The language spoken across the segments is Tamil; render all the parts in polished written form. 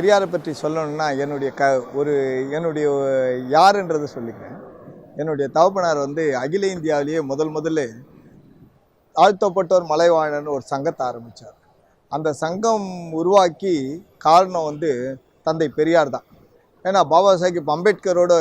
பெரியாரை பற்றி சொல்லணும்னா என்னுடைய யாருன்றது சொல்லிக்கிறேன். என்னுடைய தகப்பனார் அகில இந்தியாவிலேயே முதல்ல தாழ்த்தப்பட்டோர் மலைவாழன்னு ஒரு சங்கத்தை ஆரம்பித்தார். அந்த சங்கம் உருவாக்கி காரணம் தந்தை பெரியார் தான். ஏன்னா பாபா சாஹிப் அம்பேத்கரோட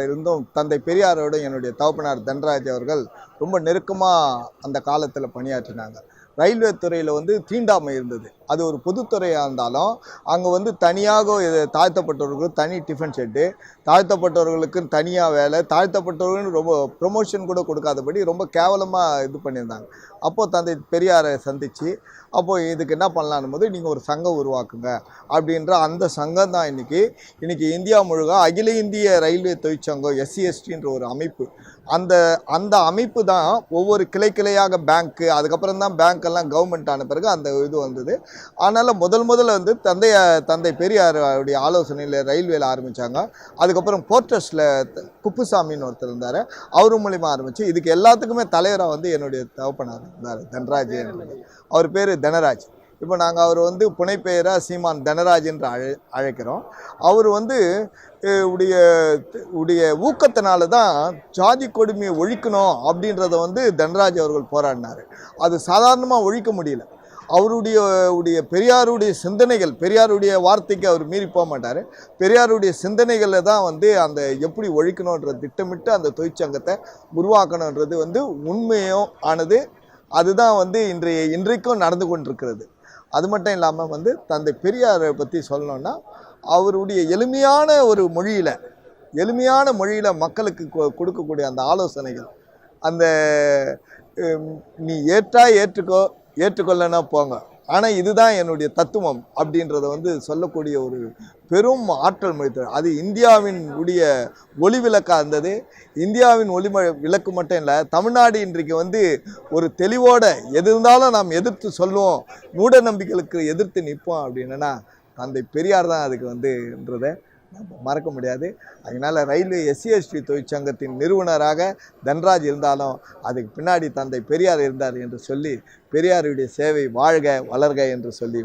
இருந்தும் தந்தை பெரியாரோட என்னுடைய தகப்பனார் தனராஜ் அவர்கள் ரொம்ப நெருக்கமாக அந்த காலத்தில் பணியாற்றினாங்க. ரயில்வே துறையில் தீண்டாமை இருந்தது. அது ஒரு பொதுத்துறையாக இருந்தாலும் அங்கே தனியாக தாழ்த்தப்பட்டவர்களுக்கு தனி டிஃபன் ஷெட்டு, தாழ்த்தப்பட்டவர்களுக்கு தனியாக வேலை, தாழ்த்தப்பட்டவர்களுக்கு ரொம்ப ப்ரொமோஷன் கூட கொடுக்காதபடி ரொம்ப கேவலமாக இது பண்ணியிருந்தாங்க. அப்போது தந்தை பெரியாரை சந்தித்து அப்போது இதுக்கு என்ன பண்ணலான்னு போது நீங்கள் ஒரு சங்கம் உருவாக்குங்க அப்படின்ற அந்த சங்கம் தான் இன்றைக்கி இந்தியா முழுக்க அகில இந்திய ரயில்வே தொழிற்சங்கம் SC/STன்ற ஒரு அமைப்பு. அந்த அமைப்பு தான் ஒவ்வொரு கிளையாக பேங்க்கு, அதுக்கப்புறம் தான் பேங்க்கெல்லாம் கவர்மெண்ட் ஆன பிறகு அந்த இது வந்தது. அதனால் முதல்ல தந்தை பெரியாருடைய ஆலோசனையில் ரயில்வேல ஆரம்பித்தாங்க. அதுக்கப்புறம் போர்ட்ரஸ்ட்டில் குப்புசாமின்னு ஒருத்தர் இருந்தார், அவர் மூலிமா ஆரம்பித்து இதுக்கு எல்லாத்துக்குமே தலைவராக என்னுடைய தகப்பனார் இருந்தார், தனராஜ். அவர் பேர் தனராஜ். இப்போ நாங்கள் அவர் புனைப்பெயராக சீமான் தனராஜ் என்று அழைக்கிறோம். அவர் உடைய ஊக்கத்தினால தான் ஜாதி கொடுமையை ஒழிக்கணும் அப்படின்றத தனராஜ் அவர்கள் போராடினார். அது சாதாரணமாக ஒழிக்க முடியல. அவருடைய பெரியாருடைய சிந்தனைகள், பெரியாருடைய வார்த்தைக்கு அவர் மீறி போக மாட்டார். பெரியாருடைய சிந்தனைகளில் தான் அந்த எப்படி ஒழிக்கணுன்ற திட்டமிட்டு அந்த தொழிற்சங்கத்தை உருவாக்கணுன்றது உண்மையும் ஆனது. அதுதான் இன்றைக்கும் நடந்து கொண்டிருக்கிறது. அது மட்டும் இல்லாமல் தந்தை பெரியாரை பற்றி சொல்லணுன்னா, அவருடைய எளிமையான மொழியில் மக்களுக்கு கொடுக்கக்கூடிய அந்த ஆலோசனைகள், நீ ஏற்றுக்கொள்ளனா போங்க, ஆனால் இதுதான் என்னுடைய தத்துவம் அப்படின்றத சொல்லக்கூடிய ஒரு பெரும் ஆற்றல் மொழித்தவர். அது இந்தியாவின் ஒளி விளக்காக இருந்தது. இந்தியாவின் விளக்கு மட்டும் இல்லை, தமிழ்நாடு இன்றைக்கு ஒரு தெளிவோடு எது இருந்தாலும் நாம் எதிர்த்து சொல்லுவோம், மூட நம்பிக்கைகளுக்கு எதிர்த்து நிற்போம் அப்படின்னா தந்தை பெரியார் தான் அதுக்குன்றதை நம்ம மறக்க முடியாது. அதனால் ரயில்வே SC/ST தொழிற்சங்கத்தின் நிறுவனராக தனராஜ் இருந்தாலும் அதுக்கு பின்னாடி தந்தை பெரியார் இருந்தார் என்று சொல்லி பெரியாருடைய சேவை வாழ்க வளர்க என்று சொல்லி